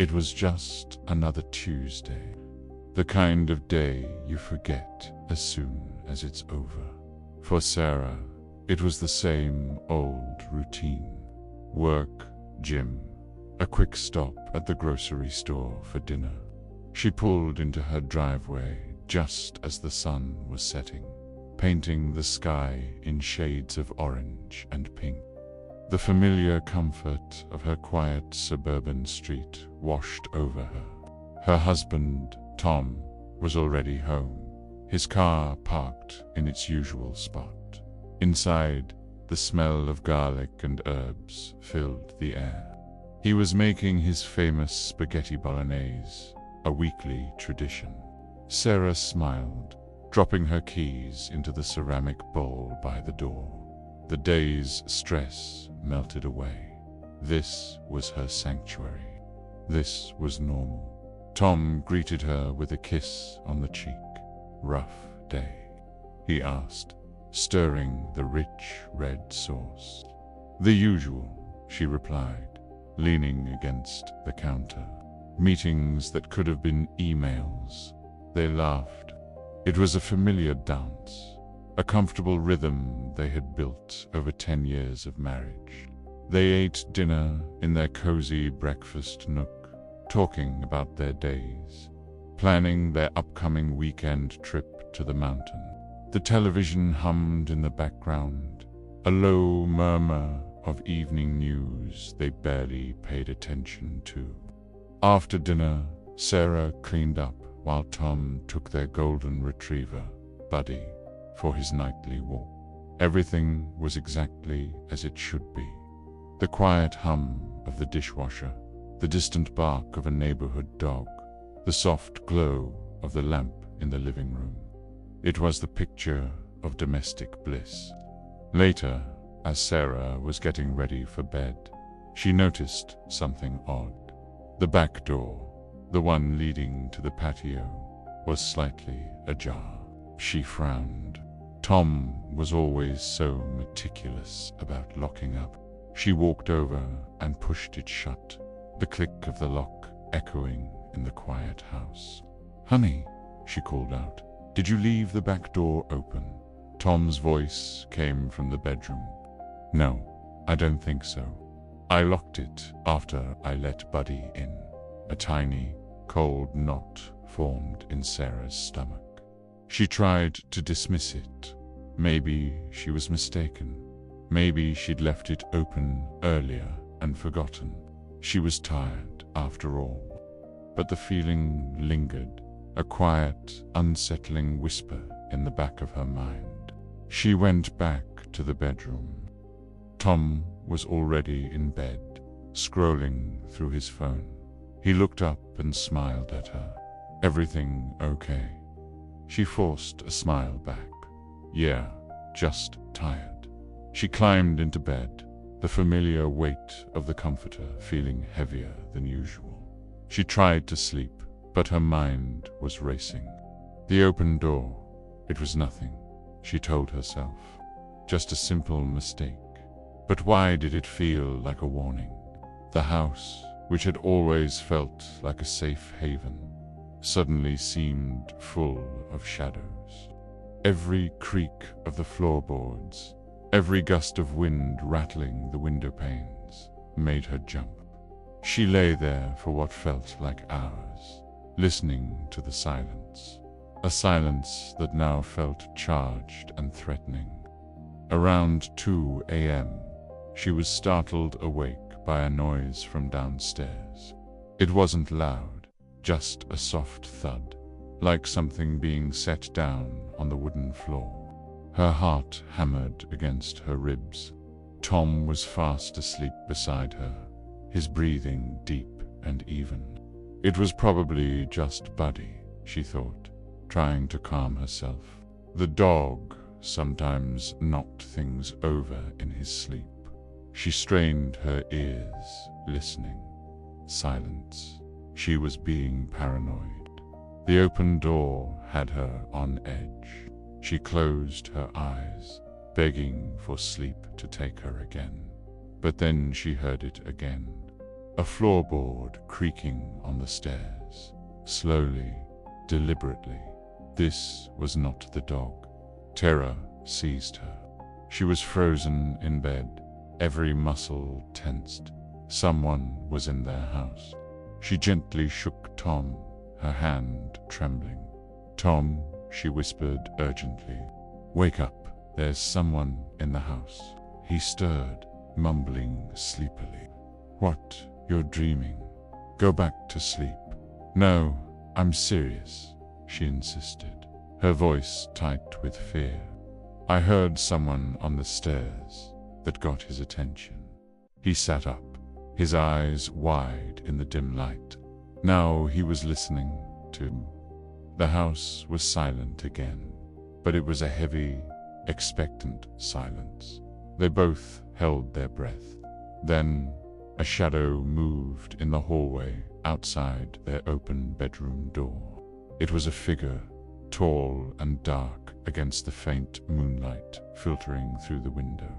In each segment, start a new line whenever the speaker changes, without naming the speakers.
It was just another Tuesday. The kind of day you forget as soon as it's over. For Sarah, it was the same old routine. Work, gym, a quick stop at the grocery store for dinner. She pulled into her driveway just as the sun was setting, painting the sky in shades of orange and pink. The familiar comfort of her quiet suburban street washed over her. Her husband, Tom, was already home, his car parked in its usual spot. Inside, the smell of garlic and herbs filled the air. He was making his famous spaghetti bolognese, a weekly tradition. Sarah smiled, dropping her keys into the ceramic bowl by the door. The day's stress melted away. This was her sanctuary. This was normal. Tom greeted her with a kiss on the cheek. "Rough day?" he asked, stirring the rich red sauce. "The usual," she replied, leaning against the counter. Meetings that could have been emails. They laughed. It was a familiar dance, a comfortable rhythm they had built over 10 years of marriage. They ate dinner in their cozy breakfast nook, talking about their days, planning their upcoming weekend trip to the mountain. The television hummed in the background, a low murmur of evening news they barely paid attention to. After dinner, Sarah cleaned up while Tom took their golden retriever, Buddy, for his nightly walk. Everything was exactly as it should be. The quiet hum of the dishwasher, the distant bark of a neighborhood dog, the soft glow of the lamp in the living room. It was the picture of domestic bliss. Later, as Sarah was getting ready for bed, she noticed something odd. The back door, the one leading to the patio, was slightly ajar. She frowned. Tom was always so meticulous about locking up. She walked over and pushed it shut, the click of the lock echoing in the quiet house. "Honey," she called out, "did you leave the back door open?" Tom's voice came from the bedroom. "No, I don't think so. I locked it after I let Buddy in." A tiny, cold knot formed in Sarah's stomach. She tried to dismiss it. Maybe she was mistaken. Maybe she'd left it open earlier and forgotten. She was tired, after all. But the feeling lingered, a quiet, unsettling whisper in the back of her mind. She went back to the bedroom. Tom was already in bed, scrolling through his phone. He looked up and smiled at her. "Everything okay?" She forced a smile back. "Yeah, just tired." She climbed into bed, the familiar weight of the comforter feeling heavier than usual. She tried to sleep, but her mind was racing. The open door, it was nothing, she told herself. Just a simple mistake. But why did it feel like a warning? The house, which had always felt like a safe haven, suddenly seemed full of shadows. Every creak of the floorboards, every gust of wind rattling the window panes, made her jump. She lay there for what felt like hours, listening to the silence, a silence that now felt charged and threatening. Around 2 a.m., she was startled awake by a noise from downstairs. It wasn't loud, just a soft thud, like something being set down on the wooden floor. Her heart hammered against her ribs. Tom was fast asleep beside her, his breathing deep and even. It was probably just Buddy, she thought, trying to calm herself. The dog sometimes knocked things over in his sleep. She strained her ears, listening. Silence. She was being paranoid. The open door had her on edge. She closed her eyes, begging for sleep to take her again. But then she heard it again. a floorboard creaking on the stairs. Slowly, deliberately. This was not the dog. Terror seized her. She was frozen in bed, every muscle tensed. Someone was in their house. She gently shook Tom, her hand trembling. "Tom," she whispered urgently. "Wake up. There's someone in the house." He stirred, mumbling sleepily. "What? You're dreaming. Go back to sleep." "No, I'm serious," she insisted, her voice tight with fear. "I heard someone on the stairs that got his attention." He sat up, his eyes wide in the dim light. Now he was listening to. The house was silent again, but it was a heavy, expectant silence. They both held their breath. Then a shadow moved in the hallway outside their open bedroom door. It was a figure, tall and dark against the faint moonlight filtering through the window.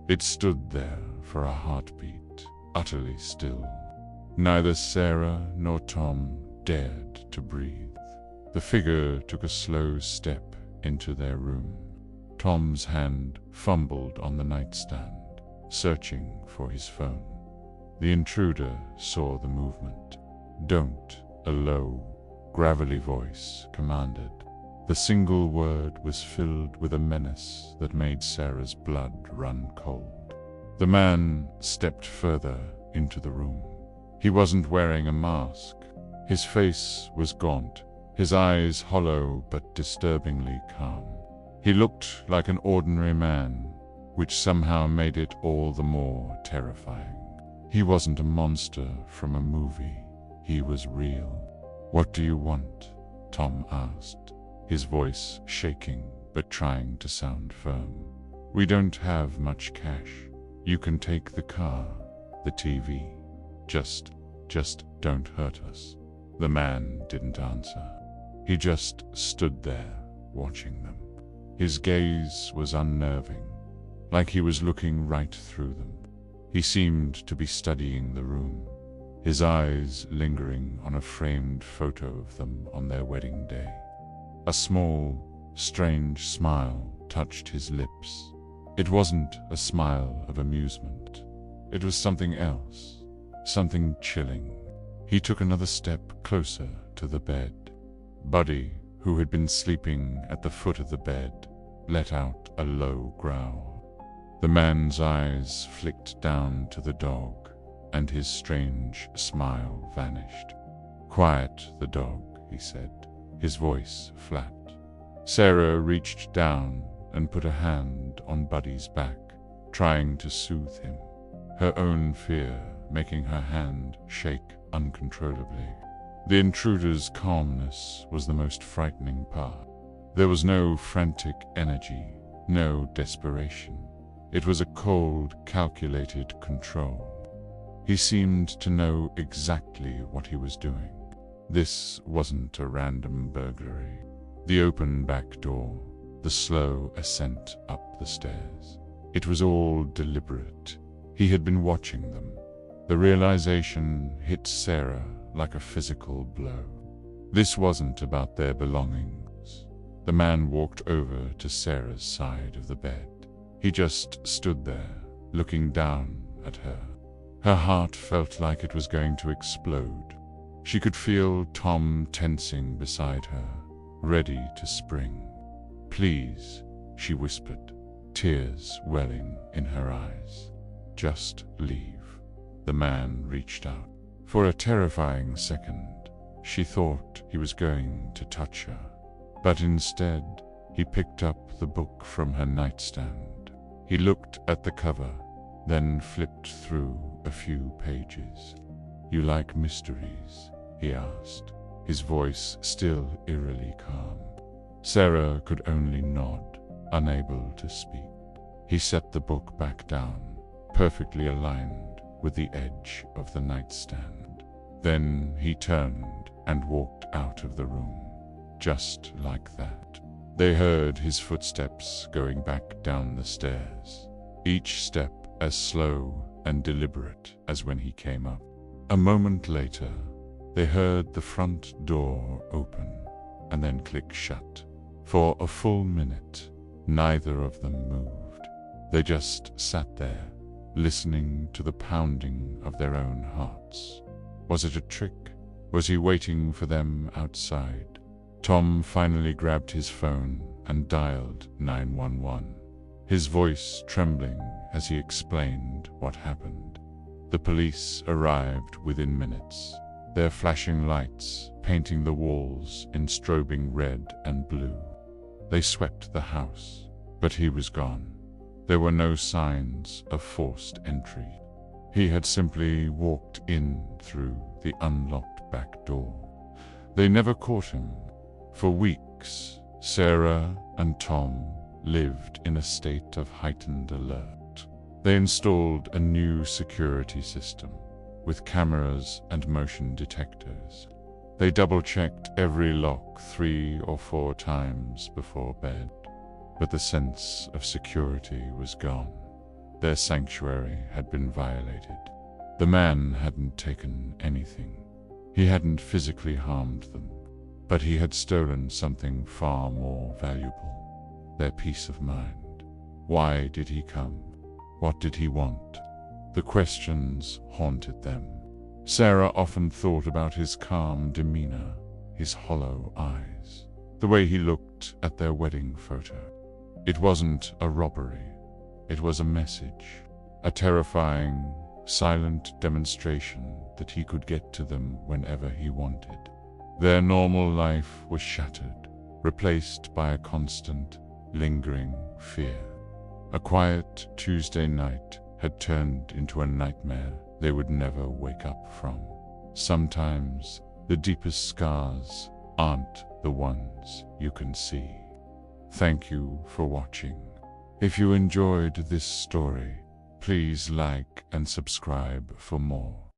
It stood there for a heartbeat, utterly still. Neither Sarah nor Tom dared to breathe. The figure took a slow step into their room. Tom's hand fumbled on the nightstand, searching for his phone. The intruder saw the movement. "Don't," a low, gravelly voice commanded. The single word was filled with a menace that made Sarah's blood run cold. The man stepped further into the room. He wasn't wearing a mask. His face was gaunt, his eyes hollow but disturbingly calm. He looked like an ordinary man, which somehow made it all the more terrifying. He wasn't a monster from a movie. He was real. "What do you want?" Tom asked, his voice shaking but trying to sound firm. "We don't have much cash. You can take the car, the TV. Just don't hurt us." The man didn't answer. He just stood there, watching them. His gaze was unnerving, like he was looking right through them. He seemed to be studying the room, his eyes lingering on a framed photo of them on their wedding day. A small, strange smile touched his lips. It wasn't a smile of amusement. It was something else, something chilling. He took another step closer to the bed. Buddy, who had been sleeping at the foot of the bed, let out a low growl. The man's eyes flicked down to the dog, and his strange smile vanished. "Quiet the dog," he said, his voice flat. Sarah reached down and put a hand on Buddy's back, trying to soothe him, her own fear making her hand shake uncontrollably. The intruder's calmness was the most frightening part. There was no frantic energy, no desperation. It was a cold, calculated control. He seemed to know exactly what he was doing. This wasn't a random burglary. The open back door, the slow ascent up the stairs. It was all deliberate. He had been watching them. The realization hit Sarah like a physical blow. This wasn't about their belongings. The man walked over to Sarah's side of the bed. He just stood there, looking down at her. Her heart felt like it was going to explode. She could feel Tom tensing beside her, ready to spring. "Please," she whispered, tears welling in her eyes. "Just leave." The man reached out. For a terrifying second, she thought he was going to touch her. But instead, he picked up the book from her nightstand. He looked at the cover, then flipped through a few pages. "You like mysteries?" he asked, his voice still eerily calm. Sarah could only nod, unable to speak. He set the book back down, perfectly aligned with the edge of the nightstand. Then he turned and walked out of the room. Just like that. They heard his footsteps going back down the stairs, each step as slow and deliberate as when he came up. A moment later, they heard the front door open and then click shut. For a full minute, neither of them moved. They just sat there, listening to the pounding of their own hearts. Was it a trick? Was he waiting for them outside? Tom finally grabbed his phone and dialed 911, his voice trembling as he explained what happened. The police arrived within minutes, their flashing lights painting the walls in strobing red and blue. They swept the house, but he was gone. There were no signs of forced entry. He had simply walked in through the unlocked back door. They never caught him. For weeks, Sarah and Tom lived in a state of heightened alert. They installed a new security system with cameras and motion detectors. They double-checked every lock 3 or 4 times before bed, but the sense of security was gone. Their sanctuary had been violated. The man hadn't taken anything. He hadn't physically harmed them, but he had stolen something far more valuable: their peace of mind. Why did he come? What did he want? The questions haunted them. Sarah often thought about his calm demeanor, his hollow eyes, the way he looked at their wedding photo. It wasn't a robbery. It was a message, a terrifying, silent demonstration that he could get to them whenever he wanted. Their normal life was shattered, replaced by a constant, lingering fear. A quiet Tuesday night had turned into a nightmare they would never wake up from. Sometimes the deepest scars aren't the ones you can see. Thank you for watching. If you enjoyed this story, please like and subscribe for more.